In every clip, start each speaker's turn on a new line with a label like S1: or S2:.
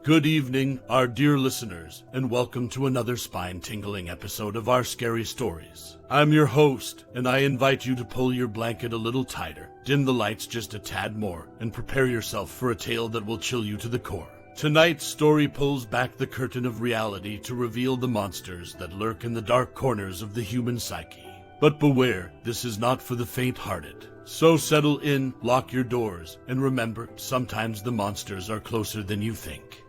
S1: Good evening, our dear listeners, and welcome to another spine-tingling episode of our scary stories. I'm your host, and I invite you to pull your blanket a little tighter, dim the lights just a tad more, and prepare yourself for a tale that will chill you to the core. Tonight's story pulls back the curtain of reality to reveal the monsters that lurk in the dark corners of the human psyche. But beware, this is not for the faint-hearted. So settle in, lock your doors, and remember, sometimes the monsters are closer than you think.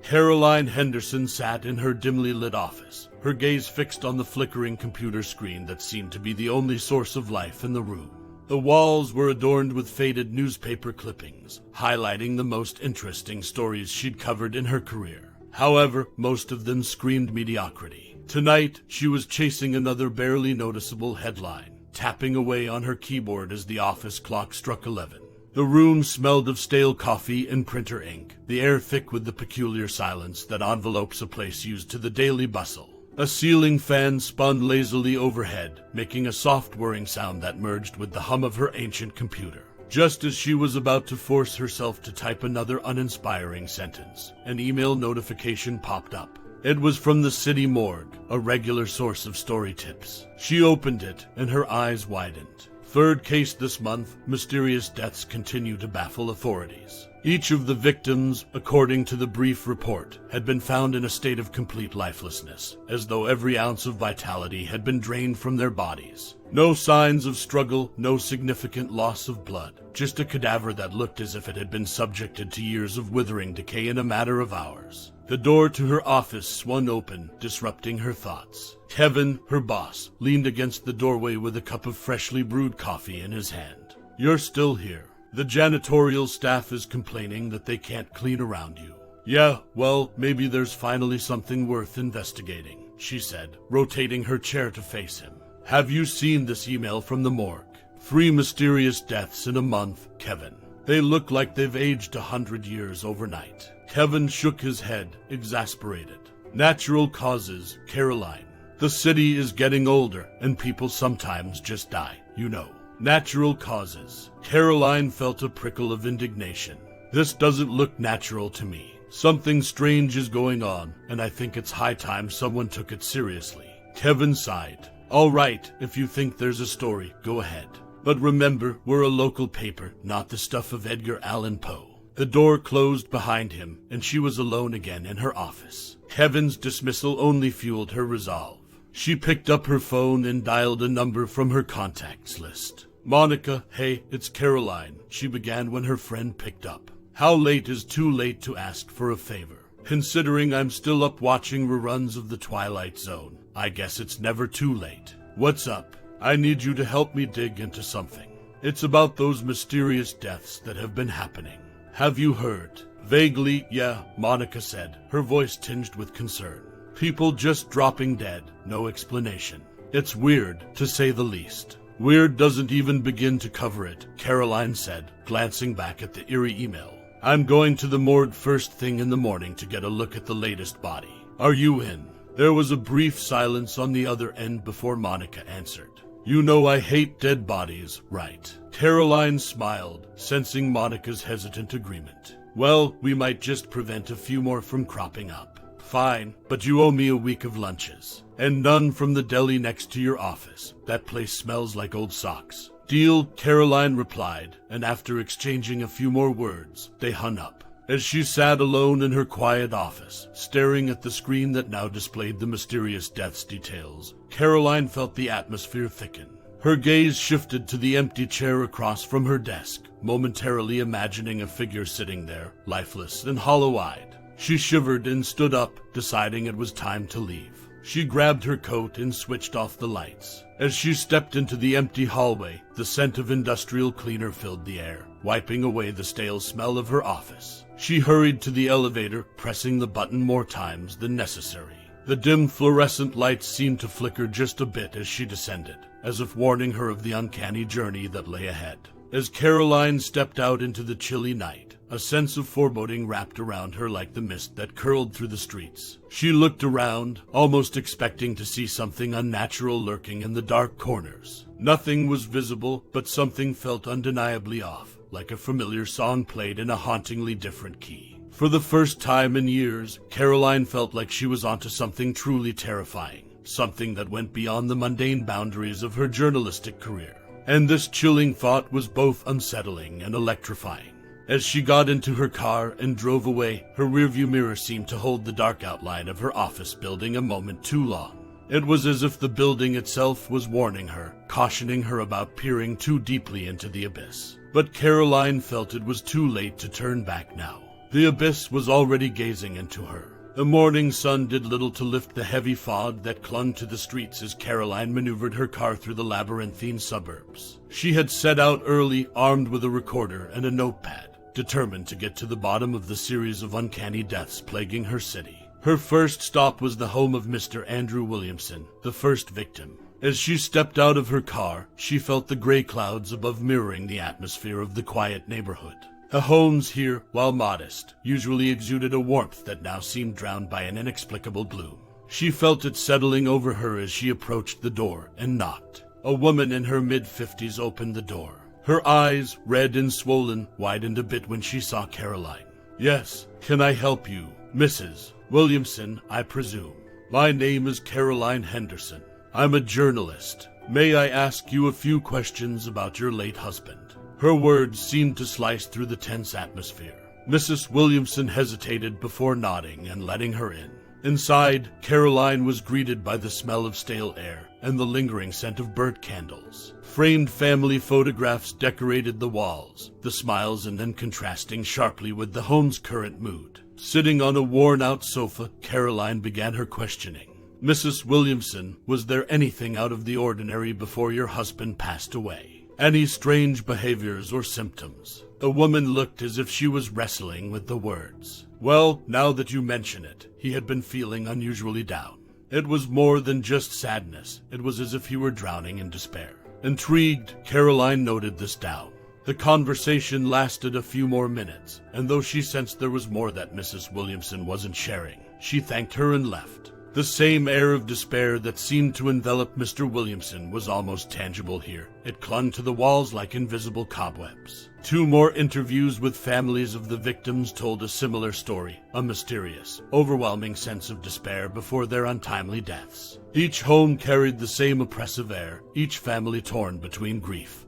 S1: Caroline Henderson sat in her dimly lit office, her gaze fixed on the flickering computer screen that seemed to be the only source of life in the room. The walls were adorned with faded newspaper clippings, highlighting the most interesting stories she'd covered in her career. However, most of them screamed mediocrity. Tonight, she was chasing another barely noticeable headline, tapping away on her keyboard as the office clock struck 11. The room smelled of stale coffee and printer ink, the air thick with the peculiar silence that envelopes a place used to the daily bustle. A ceiling fan spun lazily overhead, making a soft whirring sound that merged with the hum of her ancient computer. Just as she was about to force herself to type another uninspiring sentence, an email notification popped up. It was from the city morgue, a regular source of story tips. She opened it, and her eyes widened. Third case this month, mysterious deaths continue to baffle authorities. Each of the victims, according to the brief report, had been found in a state of complete lifelessness, as though every ounce of vitality had been drained from their bodies. No signs of struggle, no significant loss of blood, just a cadaver that looked as if it had been subjected to years of withering decay in a matter of hours. The door to her office swung open, disrupting her thoughts. Kevin, her boss, leaned against the doorway with a cup of freshly brewed coffee in his hand. "You're still here. The janitorial staff is complaining that they can't clean around you." "Yeah, well, maybe there's finally something worth investigating," she said, rotating her chair to face him. "Have you seen this email from the morgue? 3 mysterious deaths in a month, Kevin. They look like they've aged 100 years overnight." Kevin shook his head, exasperated. "Natural causes, Caroline. The city is getting older, and people sometimes just die, you know. Natural causes." Caroline felt a prickle of indignation. "This doesn't look natural to me. Something strange is going on, and I think it's high time someone took it seriously." Kevin sighed. "All right, if you think there's a story, go ahead. But remember, we're a local paper, not the stuff of Edgar Allan Poe." The door closed behind him, and she was alone again in her office. Kevin's dismissal only fueled her resolve. She picked up her phone and dialed a number from her contacts list. "Monica, hey, it's Caroline," she began when her friend picked up. "How late is too late to ask for a favor? Considering I'm still up watching reruns of The Twilight Zone, I guess it's never too late. What's up? I need you to help me dig into something. It's about those mysterious deaths that have been happening. Have you heard?" "Vaguely, yeah," Monica said, her voice tinged with concern. "People just dropping dead, no explanation. It's weird, to say the least." "Weird doesn't even begin to cover it," Caroline said, glancing back at the eerie email. "I'm going to the morgue first thing in the morning to get a look at the latest body. Are you in?" There was a brief silence on the other end before Monica answered. "You know I hate dead bodies, right?" Caroline smiled, sensing Monica's hesitant agreement. "Well, we might just prevent a few more from cropping up." "Fine, but you owe me a week of lunches. And none from the deli next to your office. That place smells like old socks." "Deal," Caroline replied, and after exchanging a few more words, they hung up. As she sat alone in her quiet office, staring at the screen that now displayed the mysterious death's details, Caroline felt the atmosphere thicken. Her gaze shifted to the empty chair across from her desk, momentarily imagining a figure sitting there, lifeless and hollow-eyed. She shivered and stood up, deciding it was time to leave. She grabbed her coat and switched off the lights. As she stepped into the empty hallway, the scent of industrial cleaner filled the air, wiping away the stale smell of her office. She hurried to the elevator, pressing the button more times than necessary. The dim fluorescent lights seemed to flicker just a bit as she descended, as if warning her of the uncanny journey that lay ahead. As Caroline stepped out into the chilly night, a sense of foreboding wrapped around her like the mist that curled through the streets. She looked around, almost expecting to see something unnatural lurking in the dark corners. Nothing was visible, but something felt undeniably off, like a familiar song played in a hauntingly different key. For the first time in years, Caroline felt like she was onto something truly terrifying, something that went beyond the mundane boundaries of her journalistic career. And this chilling thought was both unsettling and electrifying. As she got into her car and drove away, her rearview mirror seemed to hold the dark outline of her office building a moment too long. It was as if the building itself was warning her, cautioning her about peering too deeply into the abyss. But Caroline felt it was too late to turn back now. The abyss was already gazing into her. The morning sun did little to lift the heavy fog that clung to the streets as Caroline maneuvered her car through the labyrinthine suburbs. She had set out early, armed with a recorder and a notepad, determined to get to the bottom of the series of uncanny deaths plaguing her city. Her first stop was the home of Mr. Andrew Williamson, the first victim. As she stepped out of her car, she felt the gray clouds above mirroring the atmosphere of the quiet neighborhood. The homes here, while modest, usually exuded a warmth that now seemed drowned by an inexplicable gloom. She felt it settling over her as she approached the door and knocked. A woman in her mid-50s opened the door. Her eyes, red and swollen, widened a bit when she saw Caroline. "Yes, can I help you? Mrs. Williamson, I presume. My name is Caroline Henderson. I'm a journalist. May I ask you a few questions about your late husband?" Her words seemed to slice through the tense atmosphere. Mrs. Williamson hesitated before nodding and letting her in. Inside, Caroline was greeted by the smell of stale air and the lingering scent of burnt candles. Framed family photographs decorated the walls, the smiles and then contrasting sharply with the home's current mood. Sitting on a worn-out sofa, Caroline began her questioning. "Mrs. Williamson, was there anything out of the ordinary before your husband passed away? Any strange behaviors or symptoms?" The woman looked as if she was wrestling with the words. "Well, now that you mention it, he had been feeling unusually down. It was more than just sadness. It was as if he were drowning in despair." Intrigued, Caroline noted this down. The conversation lasted a few more minutes, and though she sensed there was more that Mrs. Williamson wasn't sharing, she thanked her and left. The same air of despair that seemed to envelop Mr. Williamson was almost tangible here. It clung to the walls like invisible cobwebs. 2 more interviews with families of the victims told a similar story, a mysterious, overwhelming sense of despair before their untimely deaths. Each home carried the same oppressive air, each family torn between grief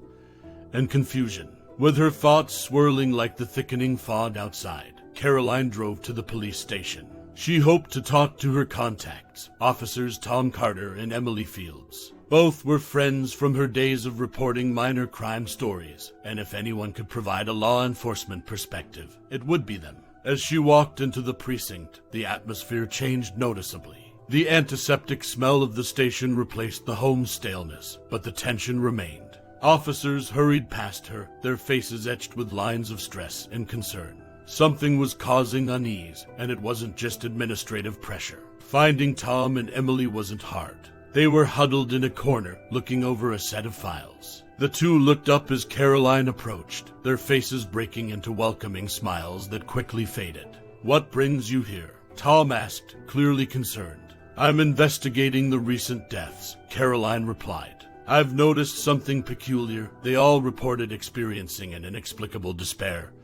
S1: and confusion. With her thoughts swirling like the thickening fog outside, Caroline drove to the police station. She hoped to talk to her contacts, Officers Tom Carter and Emily Fields. Both were friends from her days of reporting minor crime stories, and if anyone could provide a law enforcement perspective, it would be them. As she walked into the precinct, the atmosphere changed noticeably. The antiseptic smell of the station replaced the home's staleness, but the tension remained. Officers hurried past her, their faces etched with lines of stress and concern. Something was causing unease, and it wasn't just administrative pressure. Finding Tom and Emily wasn't hard. They were huddled in a corner, looking over a set of files. The 2 looked up as Caroline approached, their faces breaking into welcoming smiles that quickly faded. "What brings you here?" Tom asked, clearly concerned. "I'm investigating the recent deaths," Caroline replied. "I've noticed something peculiar. They all reported experiencing an inexplicable despair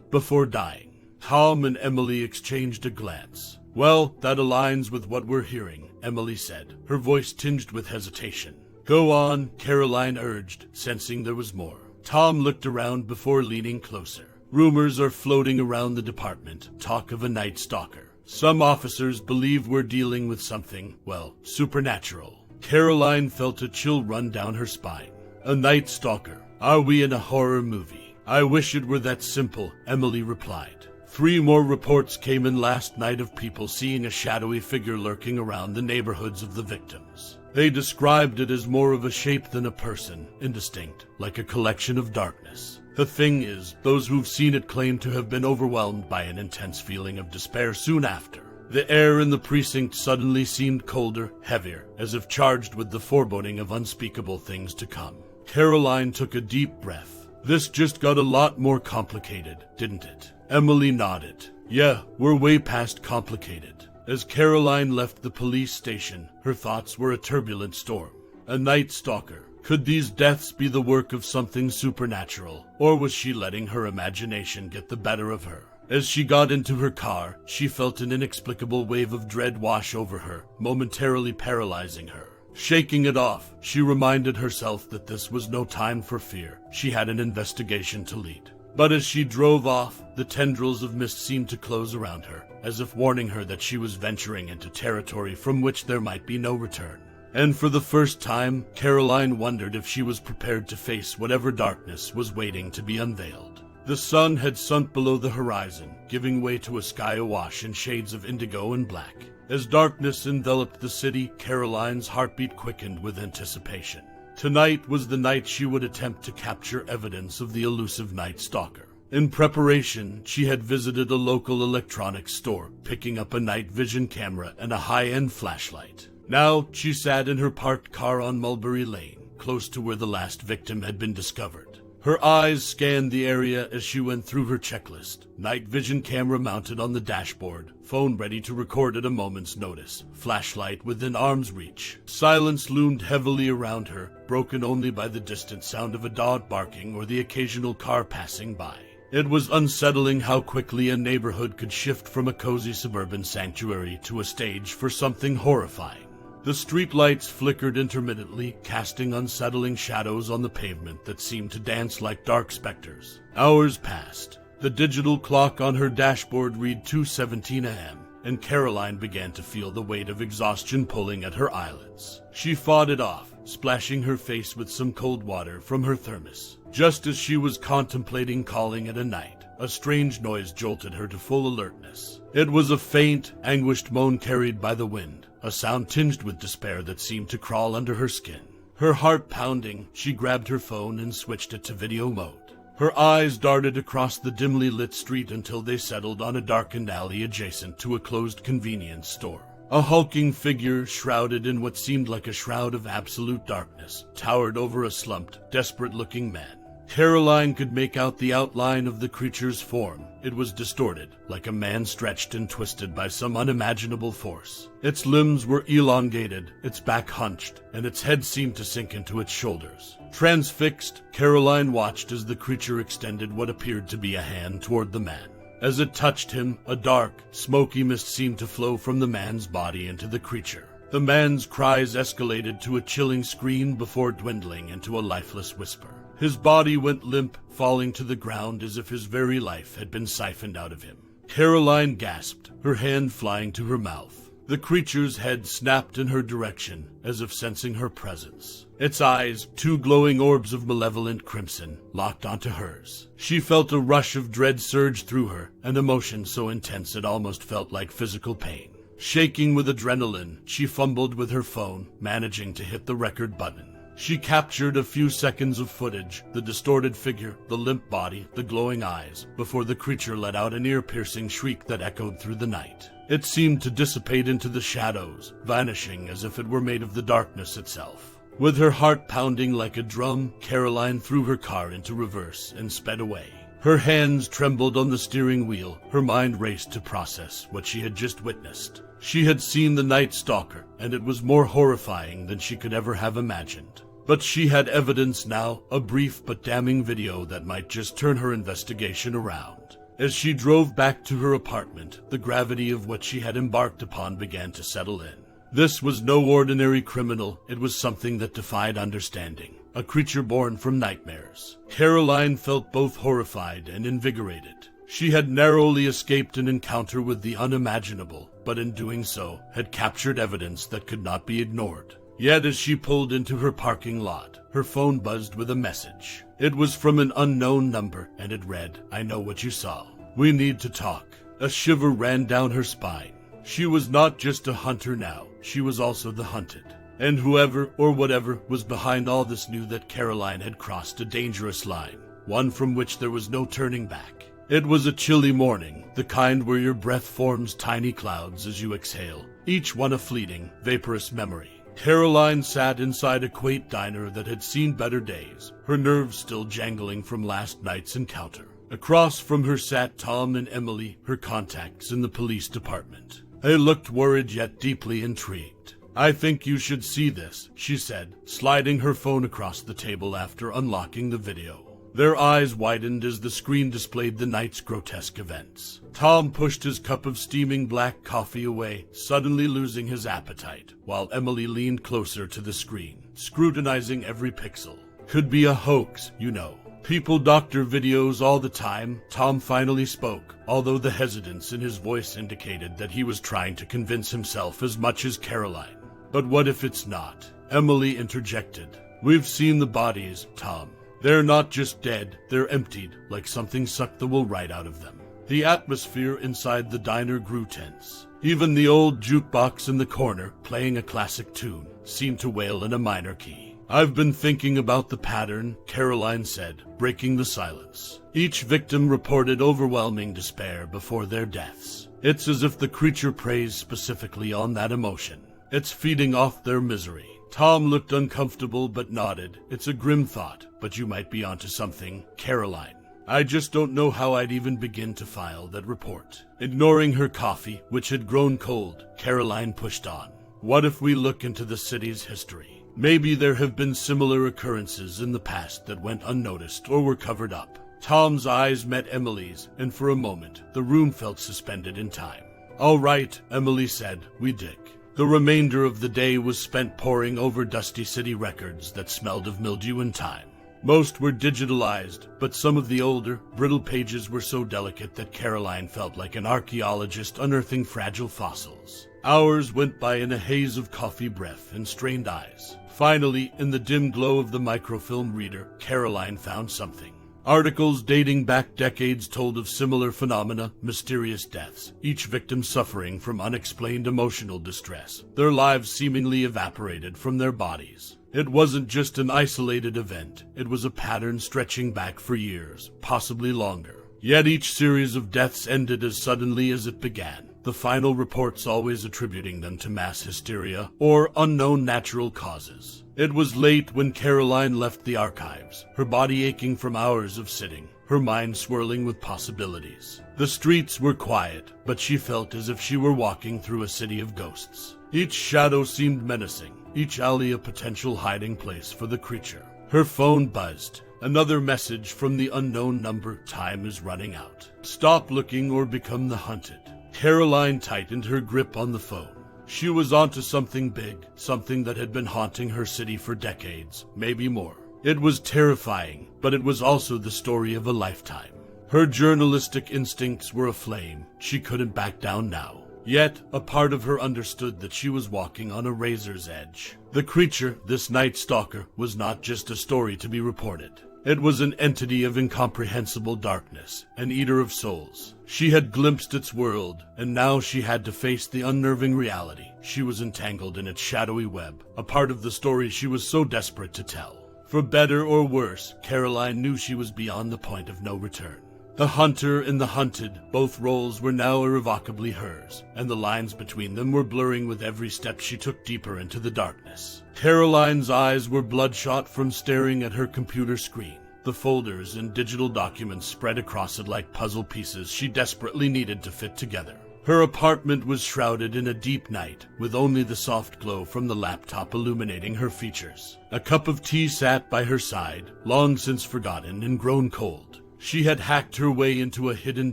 S1: before dying." Tom and Emily exchanged a glance. "Well, that aligns with what we're hearing," Emily said, her voice tinged with hesitation. "Go on," Caroline urged, sensing there was more. Tom looked around before leaning closer. "Rumors are floating around the department, talk of a night stalker. Some officers believe we're dealing with something, well, supernatural." Caroline felt a chill run down her spine. "A night stalker? Are we in a horror movie?" "I wish it were that simple," Emily replied. 3 more reports came in last night of people seeing a shadowy figure lurking around the neighborhoods of the victims. They described it as more of a shape than a person, indistinct, like a collection of darkness. The thing is, those who've seen it claim to have been overwhelmed by an intense feeling of despair soon after. The air in the precinct suddenly seemed colder, heavier, as if charged with the foreboding of unspeakable things to come. Caroline took a deep breath. "This just got a lot more complicated, didn't it?" Emily nodded. "Yeah, we're way past complicated." As Caroline left the police station, her thoughts were a turbulent storm. A night stalker. Could these deaths be the work of something supernatural, or was she letting her imagination get the better of her? As she got into her car, she felt an inexplicable wave of dread wash over her, momentarily paralyzing her. Shaking it off, she reminded herself that this was no time for fear. She had an investigation to lead. But as she drove off, the tendrils of mist seemed to close around her, as if warning her that she was venturing into territory from which there might be no return. And for the first time, Caroline wondered if she was prepared to face whatever darkness was waiting to be unveiled. The sun had sunk below the horizon, giving way to a sky awash in shades of indigo and black. As darkness enveloped the city, Caroline's heartbeat quickened with anticipation. Tonight was the night she would attempt to capture evidence of the elusive Night Stalker. In preparation, she had visited a local electronics store, picking up a night vision camera and a high-end flashlight. Now, she sat in her parked car on Mulberry Lane, close to where the last victim had been discovered. Her eyes scanned the area as she went through her checklist. Night vision camera mounted on the dashboard, phone ready to record at a moment's notice, flashlight within arm's reach. Silence loomed heavily around her, broken only by the distant sound of a dog barking or the occasional car passing by. It was unsettling how quickly a neighborhood could shift from a cozy suburban sanctuary to a stage for something horrifying. The streetlights flickered intermittently, casting unsettling shadows on the pavement that seemed to dance like dark specters. Hours passed. The digital clock on her dashboard read 2:17 a.m., and Caroline began to feel the weight of exhaustion pulling at her eyelids. She fought it off, splashing her face with some cold water from her thermos. Just as she was contemplating calling it a night, a strange noise jolted her to full alertness. It was a faint, anguished moan carried by the wind, a sound tinged with despair that seemed to crawl under her skin. Her heart pounding, she grabbed her phone and switched it to video mode. Her eyes darted across the dimly lit street until they settled on a darkened alley adjacent to a closed convenience store. A hulking figure, shrouded in what seemed like a shroud of absolute darkness, towered over a slumped, desperate-looking man. Caroline could make out the outline of the creature's form. It was distorted, like a man stretched and twisted by some unimaginable force. Its limbs were elongated, its back hunched, and its head seemed to sink into its shoulders. Transfixed, Caroline watched as the creature extended what appeared to be a hand toward the man. As it touched him, a dark, smoky mist seemed to flow from the man's body into the creature. The man's cries escalated to a chilling scream before dwindling into a lifeless whisper. His body went limp, falling to the ground as if his very life had been siphoned out of him. Caroline gasped, her hand flying to her mouth. The creature's head snapped in her direction, as if sensing her presence. Its eyes, two glowing orbs of malevolent crimson, locked onto hers. She felt a rush of dread surge through her, an emotion so intense it almost felt like physical pain. Shaking with adrenaline, she fumbled with her phone, managing to hit the record button. She captured a few seconds of footage, the distorted figure, the limp body, the glowing eyes, before the creature let out an ear-piercing shriek that echoed through the night. It seemed to dissipate into the shadows, vanishing as if it were made of the darkness itself. With her heart pounding like a drum, Caroline threw her car into reverse and sped away. Her hands trembled on the steering wheel, her mind raced to process what she had just witnessed. She had seen the Night Stalker, and it was more horrifying than she could ever have imagined. But she had evidence now, a brief but damning video that might just turn her investigation around. As she drove back to her apartment, the gravity of what she had embarked upon began to settle in. This was no ordinary criminal, it was something that defied understanding. A creature born from nightmares. Caroline felt both horrified and invigorated. She had narrowly escaped an encounter with the unimaginable, but in doing so, had captured evidence that could not be ignored. Yet as she pulled into her parking lot, her phone buzzed with a message. It was from an unknown number, and it read, "I know what you saw. We need to talk." A shiver ran down her spine. She was not just a hunter now, she was also the hunted. And whoever or whatever was behind all this knew that Caroline had crossed a dangerous line, one from which there was no turning back. It was a chilly morning, the kind where your breath forms tiny clouds as you exhale, each one a fleeting, vaporous memory. Caroline sat inside a quaint diner that had seen better days, her nerves still jangling from last night's encounter. Across from her sat Tom and Emily, her contacts in the police department. They looked worried yet deeply intrigued. "I think you should see this," she said, sliding her phone across the table after unlocking the video. Their eyes widened as the screen displayed the night's grotesque events. Tom pushed his cup of steaming black coffee away, suddenly losing his appetite, while Emily leaned closer to the screen, scrutinizing every pixel. Could be a hoax, you know. People doctor videos all the time. Tom finally spoke, although the hesitance in his voice indicated that he was trying to convince himself as much as Caroline. But what if it's not? Emily interjected. We've seen the bodies, Tom. They're not just dead, they're emptied, like something sucked the will right out of them. The atmosphere inside the diner grew tense. Even the old jukebox in the corner, playing a classic tune, seemed to wail in a minor key. I've been thinking about the pattern, Caroline said, breaking the silence. Each victim reported overwhelming despair before their deaths. It's as if the creature preys specifically on that emotion. It's feeding off their misery. Tom looked uncomfortable but nodded. It's a grim thought, but you might be onto something, Caroline. I just don't know how I'd even begin to file that report. Ignoring her coffee, which had grown cold, Caroline pushed on. What if we look into the city's history? Maybe there have been similar occurrences in the past that went unnoticed or were covered up. Tom's eyes met Emily's, and for a moment, the room felt suspended in time. All right, Emily said, we dig. The remainder of the day was spent poring over dusty city records that smelled of mildew and time. Most were digitalized, but some of the older, brittle pages were so delicate that Caroline felt like an archaeologist unearthing fragile fossils. Hours went by in a haze of coffee breath and strained eyes. Finally, in the dim glow of the microfilm reader, Caroline found something. Articles dating back decades told of similar phenomena, mysterious deaths, each victim suffering from unexplained emotional distress, their lives seemingly evaporated from their bodies. It wasn't just an isolated event, it was a pattern stretching back for years, possibly longer. Yet each series of deaths ended as suddenly as it began, the final reports always attributing them to mass hysteria or unknown natural causes. It was late when Caroline left the archives, her body aching from hours of sitting, her mind swirling with possibilities. The streets were quiet, but she felt as if she were walking through a city of ghosts. Each shadow seemed menacing, each alley a potential hiding place for the creature. Her phone buzzed. Another message from the unknown number. Time is running out. Stop looking or become the hunted. Caroline tightened her grip on the phone. She was onto something big, something that had been haunting her city for decades, maybe more. It was terrifying, but it was also the story of a lifetime. Her journalistic instincts were aflame. She couldn't back down now. Yet, a part of her understood that she was walking on a razor's edge. The creature, this night stalker, was not just a story to be reported. It was an entity of incomprehensible darkness, an eater of souls. She had glimpsed its world, and now she had to face the unnerving reality. She was entangled in its shadowy web, a part of the story she was so desperate to tell. For better or worse, Caroline knew she was beyond the point of no return. The hunter and the hunted, both roles were now irrevocably hers, and the lines between them were blurring with every step she took deeper into the darkness. Caroline's eyes were bloodshot from staring at her computer screen. The folders and digital documents spread across it like puzzle pieces she desperately needed to fit together. Her apartment was shrouded in a deep night, with only the soft glow from the laptop illuminating her features. A cup of tea sat by her side, long since forgotten and grown cold. She had hacked her way into a hidden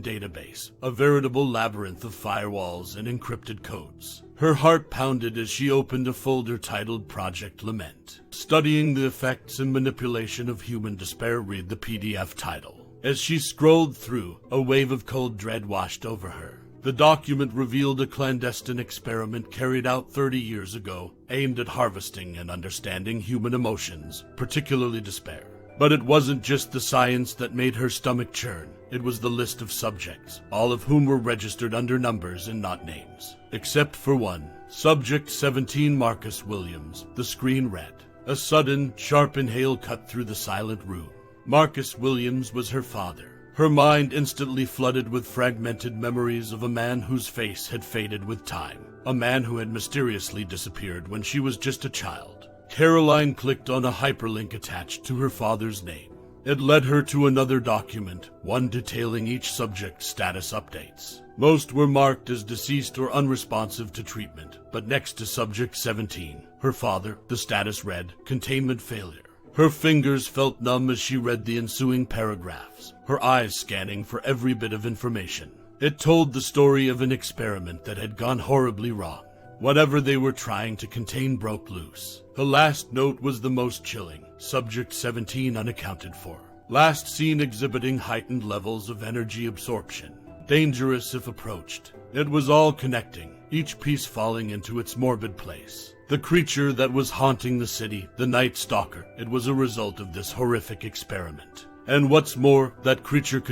S1: database, a veritable labyrinth of firewalls and encrypted codes. Her heart pounded as she opened a folder titled Project Lament. Studying the effects and manipulation of human despair, read the PDF title. As she scrolled through, a wave of cold dread washed over her. The document revealed a clandestine experiment carried out 30 years ago, aimed at harvesting and understanding human emotions, particularly despair. But it wasn't just the science that made her stomach churn. It was the list of subjects, all of whom were registered under numbers and not names. Except for one. Subject 17, Marcus Williams, the screen read. A sudden, sharp inhale cut through the silent room. Marcus Williams was her father. Her mind instantly flooded with fragmented memories of a man whose face had faded with time. A man who had mysteriously disappeared when she was just a child. Caroline clicked on a hyperlink attached to her father's name. It led her to another document, one detailing each subject's status updates. Most were marked as deceased or unresponsive to treatment, but next to subject 17, her father, the status read, containment failure. Her fingers felt numb as she read the ensuing paragraphs, her eyes scanning for every bit of information. It told the story of an experiment that had gone horribly wrong. Whatever they were trying to contain broke loose. The last note was the most chilling. Subject 17 unaccounted for. Last seen exhibiting heightened levels of energy absorption. Dangerous if approached. It was all connecting, each piece falling into its morbid place. The creature that was haunting the city, the Night Stalker, it was a result of this horrific experiment. And what's more, that creature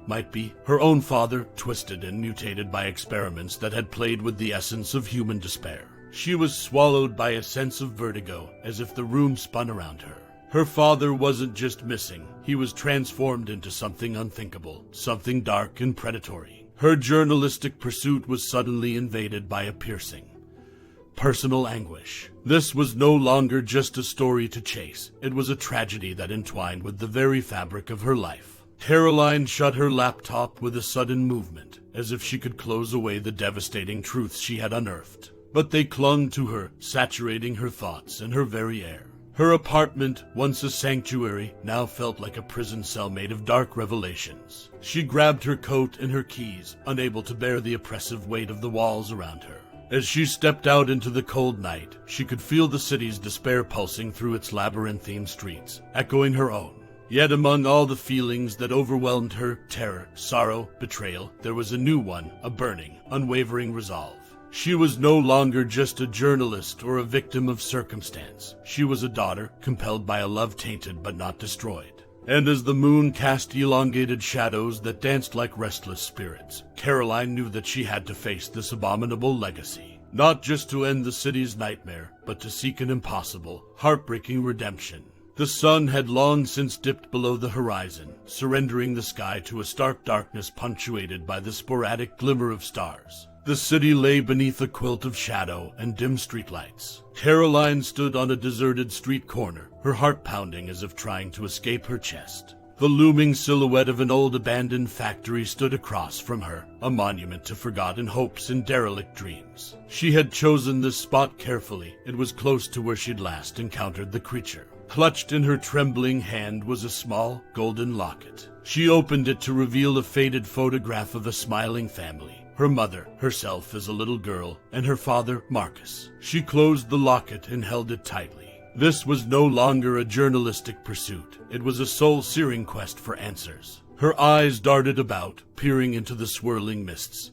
S1: might be, her own father, twisted and mutated by experiments that had played with the essence of human despair. She was swallowed by a sense of vertigo, as if the room spun around her. Her father wasn't just missing, he was transformed into something unthinkable, something dark and predatory. Her journalistic pursuit was suddenly invaded by a piercing, personal anguish. This was no longer just a story to chase. It was a tragedy that entwined with the very fabric of her life. Caroline shut her laptop with a sudden movement, as if she could close away the devastating truths she had unearthed. But they clung to her, saturating her thoughts and her very air. Her apartment, once a sanctuary, now felt like a prison cell made of dark revelations. She grabbed her coat and her keys, unable to bear the oppressive weight of the walls around her. As she stepped out into the cold night, she could feel the city's despair pulsing through its labyrinthine streets, echoing her own. Yet among all the feelings that overwhelmed her, terror, sorrow, betrayal, there was a new one, a burning, unwavering resolve. She was no longer just a journalist or a victim of circumstance. She was a daughter, compelled by a love tainted but not destroyed. And as the moon cast elongated shadows that danced like restless spirits, Caroline knew that she had to face this abominable legacy. Not just to end the city's nightmare, but to seek an impossible, heartbreaking redemption. The sun had long since dipped below the horizon, surrendering the sky to a stark darkness punctuated by the sporadic glimmer of stars. The city lay beneath a quilt of shadow and dim streetlights. Caroline stood on a deserted street corner, her heart pounding as if trying to escape her chest. The looming silhouette of an old abandoned factory stood across from her, a monument to forgotten hopes and derelict dreams. She had chosen this spot carefully. It was close to where she'd last encountered the creature. Clutched in her trembling hand was a small, golden locket. She opened it to reveal a faded photograph of a smiling family. Her mother, herself as a little girl, and her father, Marcus. She closed the locket and held it tightly. This was no longer a journalistic pursuit. It was a soul-searing quest for answers. Her eyes darted about, peering into the swirling mists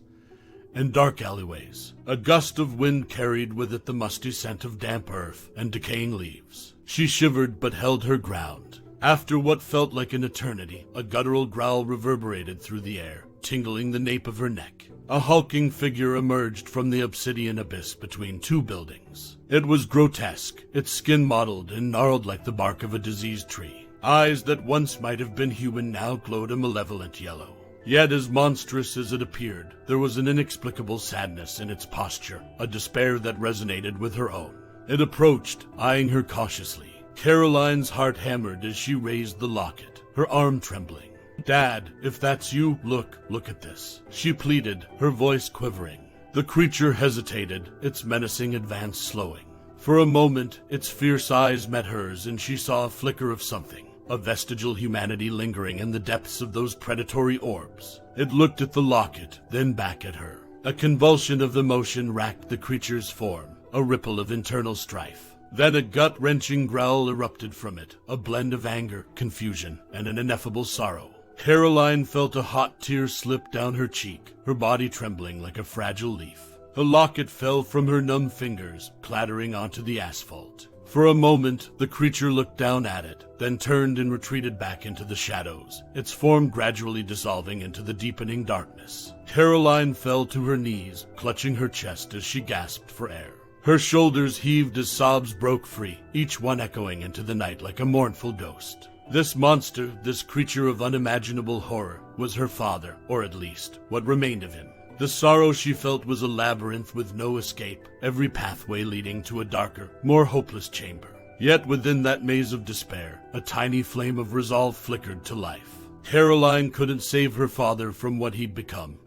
S1: and dark alleyways. A gust of wind carried with it the musty scent of damp earth and decaying leaves. She shivered but held her ground. After what felt like an eternity, a guttural growl reverberated through the air, tingling the nape of her neck. A hulking figure emerged from the obsidian abyss between two buildings. It was grotesque, its skin mottled and gnarled like the bark of a diseased tree. Eyes that once might have been human now glowed a malevolent yellow. Yet as monstrous as it appeared, there was an inexplicable sadness in its posture, a despair that resonated with her own. It approached, eyeing her cautiously. Caroline's heart hammered as she raised the locket, her arm trembling. "Dad, if that's you, look at this," she pleaded, her voice quivering. The creature hesitated, its menacing advance slowing. For a moment, its fierce eyes met hers and she saw a flicker of something, a vestigial humanity lingering in the depths of those predatory orbs. It looked at the locket, then back at her. A convulsion of emotion racked the creature's form, a ripple of internal strife. Then a gut-wrenching growl erupted from it, a blend of anger, confusion, and an ineffable sorrow. Caroline felt a hot tear slip down her cheek, her body trembling like a fragile leaf. The locket fell from her numb fingers, clattering onto the asphalt. For a moment, the creature looked down at it, then turned and retreated back into the shadows, its form gradually dissolving into the deepening darkness. Caroline fell to her knees, clutching her chest as she gasped for air. Her shoulders heaved as sobs broke free, each one echoing into the night like a mournful ghost. This monster, this creature of unimaginable horror, was her father, or at least, what remained of him. The sorrow she felt was a labyrinth with no escape, every pathway leading to a darker, more hopeless chamber. Yet within that maze of despair, a tiny flame of resolve flickered to life. Caroline couldn't save her father from what he'd become,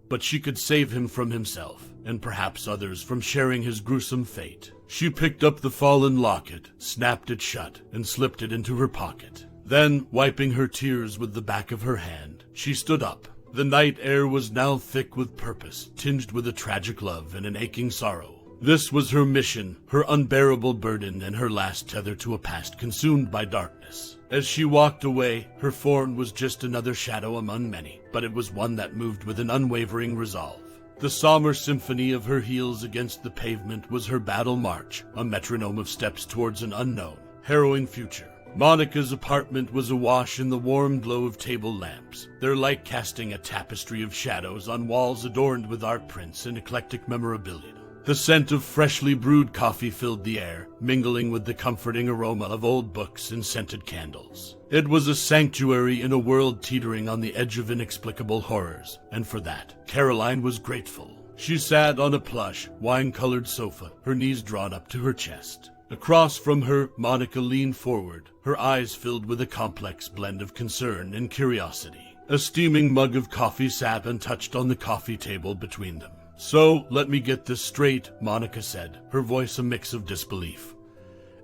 S1: but she could save him from himself, and perhaps others from sharing his gruesome fate. She picked up the fallen locket, snapped it shut, and slipped it into her pocket. Then, wiping her tears with the back of her hand, she stood up. The night air was now thick with purpose, tinged with a tragic love and an aching sorrow. This was her mission, her unbearable burden, and her last tether to a past consumed by darkness. As she walked away, her form was just another shadow among many, but it was one that moved with an unwavering resolve. The somber symphony of her heels against the pavement was her battle march, a metronome of steps towards an unknown, harrowing future. Monica's apartment was awash in the warm glow of table lamps, their light casting a tapestry of shadows on walls adorned with art prints and eclectic memorabilia. The scent of freshly brewed coffee filled the air, mingling with the comforting aroma of old books and scented candles. It was a sanctuary in a world teetering on the edge of inexplicable horrors, and for that, Caroline was grateful. She sat on a plush, wine-colored sofa, her knees drawn up to her chest. Across from her, Monica leaned forward, her eyes filled with a complex blend of concern and curiosity. A steaming mug of coffee sat untouched on the coffee table between them. "So, let me get this straight," Monica said, her voice a mix of disbelief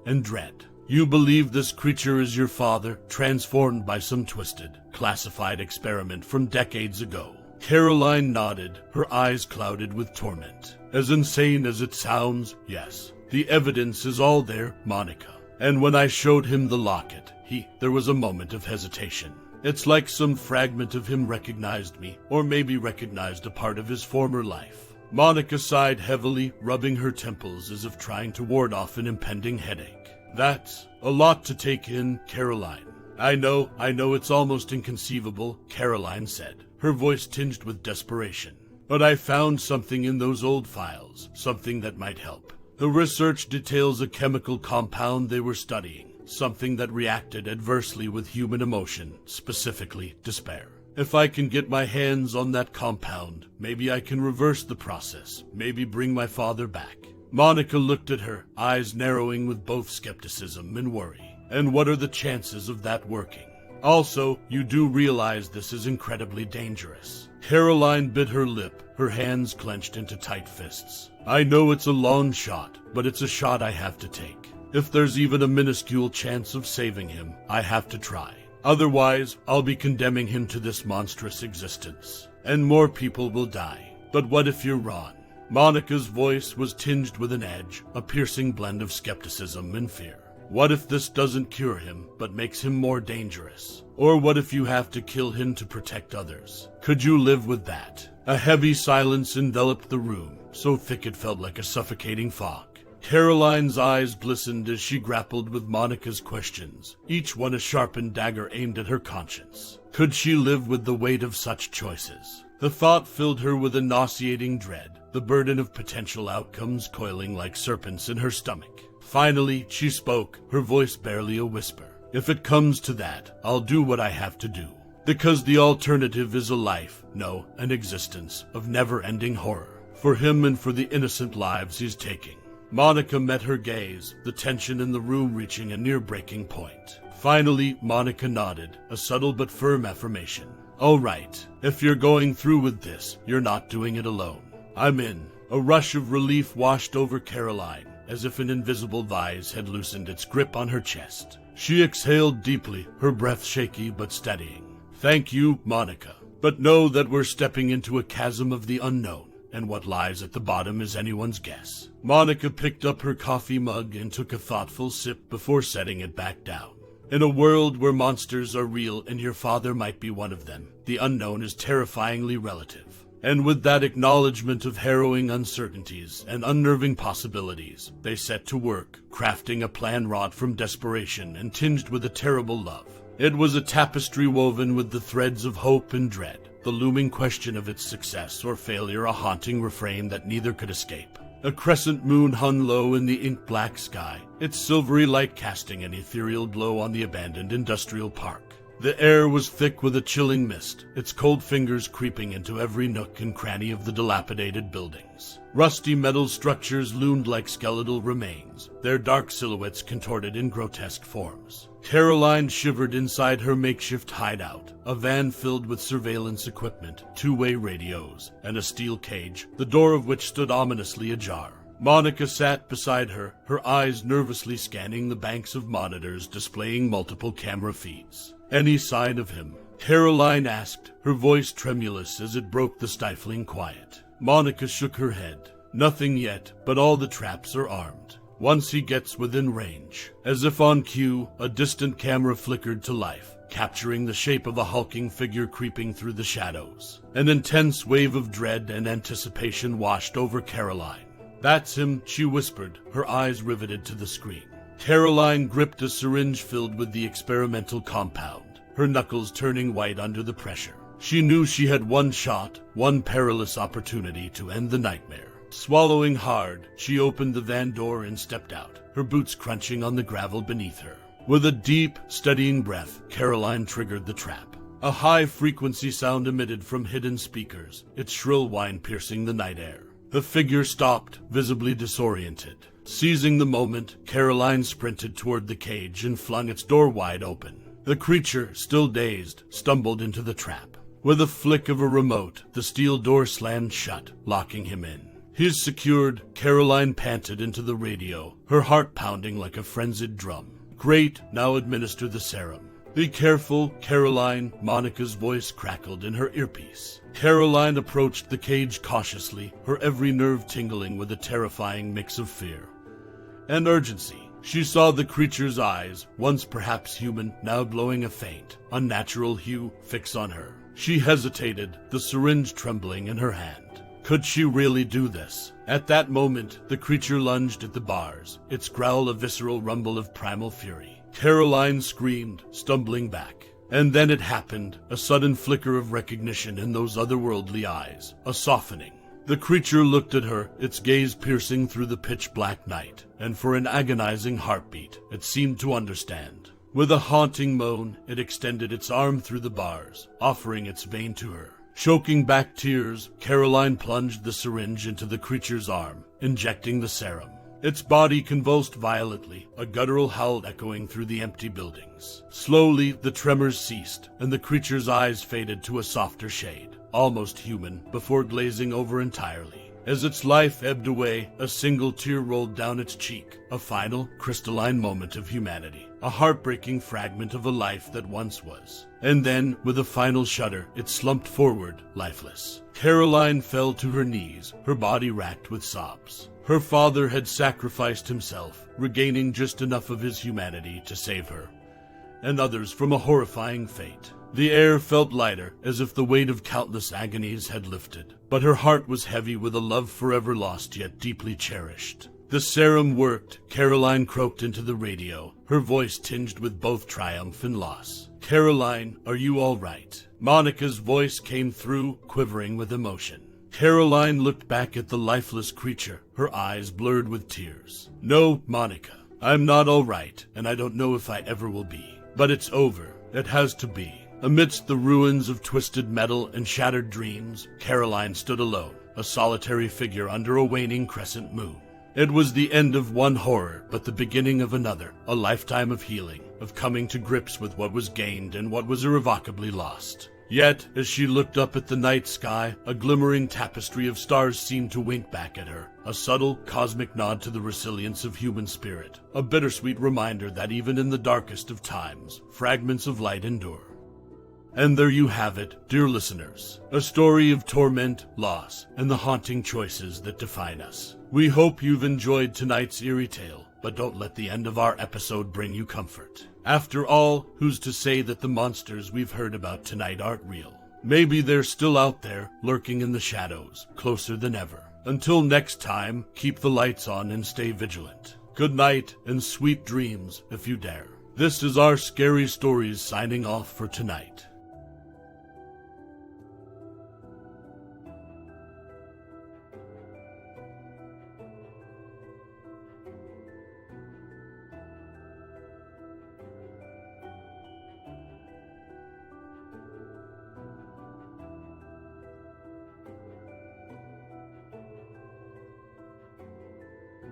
S1: and dread. "You believe this creature is your father, transformed by some twisted, classified experiment from decades ago?" Caroline nodded, her eyes clouded with torment. "As insane as it sounds, yes. The evidence is all there, Monica. And when I showed him the locket, there was a moment of hesitation. It's like some fragment of him recognized me, or maybe recognized a part of his former life." Monica sighed heavily, rubbing her temples as if trying to ward off an impending headache. "That's a lot to take in, Caroline." I know it's almost inconceivable," Caroline said, her voice tinged with desperation. "But I found something in those old files, something that might help. The research details a chemical compound they were studying, something that reacted adversely with human emotion, specifically despair. If I can get my hands on that compound, maybe I can reverse the process, maybe bring my father back." Monica looked at her, eyes narrowing with both skepticism and worry. "And what are the chances of that working? Also, you do realize this is incredibly dangerous." Caroline bit her lip, her hands clenched into tight fists. "I know it's a long shot, but it's a shot I have to take. If there's even a minuscule chance of saving him, I have to try. Otherwise, I'll be condemning him to this monstrous existence, and more people will die. But what if you're wrong?" Monica's voice was tinged with an edge, a piercing blend of skepticism and fear. "What if this doesn't cure him, but makes him more dangerous? Or what if you have to kill him to protect others? Could you live with that?" A heavy silence enveloped the room, so thick it felt like a suffocating fog. Caroline's eyes glistened as she grappled with Monica's questions, each one a sharpened dagger aimed at her conscience. Could she live with the weight of such choices? The thought filled her with a nauseating dread, the burden of potential outcomes coiling like serpents in her stomach. Finally, she spoke, her voice barely a whisper. "If it comes to that, I'll do what I have to do. Because the alternative is a life, no, an existence, of never-ending horror. For him and for the innocent lives he's taking." Monica met her gaze, the tension in the room reaching a near-breaking point. Finally, Monica nodded, a subtle but firm affirmation. "All right, if you're going through with this, you're not doing it alone. I'm in." A rush of relief washed over Caroline, as if an invisible vise had loosened its grip on her chest. She exhaled deeply, her breath shaky but steadying. "Thank you, Monica. But know that we're stepping into a chasm of the unknown, and what lies at the bottom is anyone's guess." Monica picked up her coffee mug and took a thoughtful sip before setting it back down. "In a world where monsters are real and your father might be one of them, the unknown is terrifyingly relative." And with that acknowledgement of harrowing uncertainties and unnerving possibilities, they set to work, crafting a plan wrought from desperation and tinged with a terrible love. It was a tapestry woven with the threads of hope and dread, the looming question of its success or failure a haunting refrain that neither could escape. A crescent moon hung low in the ink-black sky, its silvery light casting an ethereal glow on the abandoned industrial park. The air was thick with a chilling mist, its cold fingers creeping into every nook and cranny of the dilapidated buildings. Rusty metal structures loomed like skeletal remains, their dark silhouettes contorted in grotesque forms. Caroline shivered inside her makeshift hideout, a van filled with surveillance equipment, two-way radios, and a steel cage, the door of which stood ominously ajar. Monica sat beside her, her eyes nervously scanning the banks of monitors displaying multiple camera feeds. Any sign of him? Caroline asked, her voice tremulous as it broke the stifling quiet. Monica shook her head. Nothing yet, but all the traps are armed. Once he gets within range. As if on cue, a distant camera flickered to life, capturing the shape of a hulking figure creeping through the shadows. An intense wave of dread and anticipation washed over Caroline. "That's him," she whispered, her eyes riveted to the screen. Caroline gripped a syringe filled with the experimental compound, her knuckles turning white under the pressure. She knew she had one shot, one perilous opportunity to end the nightmare. Swallowing hard, she opened the van door and stepped out, her boots crunching on the gravel beneath her. With a deep, steadying breath, Caroline triggered the trap. A high-frequency sound emitted from hidden speakers, its shrill whine piercing the night air. The figure stopped, visibly disoriented. Seizing the moment, Caroline sprinted toward the cage and flung its door wide open. The creature, still dazed, stumbled into the trap. With a flick of a remote, the steel door slammed shut, locking him in. His secured, Caroline panted into the radio, her heart pounding like a frenzied drum. "Great, now administer the serum." "Be careful, Caroline," Monica's voice crackled in her earpiece. Caroline approached the cage cautiously, her every nerve tingling with a terrifying mix of fear and urgency. She saw the creature's eyes, once perhaps human, now glowing a faint, unnatural hue, fix on her. She hesitated, the syringe trembling in her hand. Could she really do this? At that moment, the creature lunged at the bars, its growl a visceral rumble of primal fury. Caroline screamed, stumbling back. And then it happened, a sudden flicker of recognition in those otherworldly eyes, a softening. The creature looked at her, its gaze piercing through the pitch-black night, and for an agonizing heartbeat, it seemed to understand. With a haunting moan, it extended its arm through the bars, offering its vein to her. Choking back tears, Caroline plunged the syringe into the creature's arm, injecting the serum. Its body convulsed violently, a guttural howl echoing through the empty buildings. Slowly, the tremors ceased, and the creature's eyes faded to a softer shade, almost human, before glazing over entirely. As its life ebbed away, a single tear rolled down its cheek, a final, crystalline moment of humanity, a heartbreaking fragment of a life that once was. And then, with a final shudder, it slumped forward, lifeless. Caroline fell to her knees, her body racked with sobs. Her father had sacrificed himself, regaining just enough of his humanity to save her, and others from a horrifying fate. The air felt lighter, as if the weight of countless agonies had lifted, but her heart was heavy with a love forever lost yet deeply cherished. The serum worked, Caroline croaked into the radio, her voice tinged with both triumph and loss. "Caroline, are you all right?" Monica's voice came through, quivering with emotion. Caroline looked back at the lifeless creature, her eyes blurred with tears. "No, Monica, I'm not all right, and I don't know if I ever will be. But it's over. It has to be." Amidst the ruins of twisted metal and shattered dreams, Caroline stood alone, a solitary figure under a waning crescent moon. It was the end of one horror, but the beginning of another, a lifetime of healing, of coming to grips with what was gained and what was irrevocably lost. Yet, as she looked up at the night sky, a glimmering tapestry of stars seemed to wink back at her, a subtle, cosmic nod to the resilience of human spirit, a bittersweet reminder that even in the darkest of times, fragments of light endure. And there you have it, dear listeners, a story of torment, loss, and the haunting choices that define us. We hope you've enjoyed tonight's eerie tale, but don't let the end of our episode bring you comfort. After all, who's to say that the monsters we've heard about tonight aren't real? Maybe they're still out there, lurking in the shadows, closer than ever. Until next time, keep the lights on and stay vigilant. Good night, and sweet dreams, if you dare. This is our Scary Stories signing off for tonight.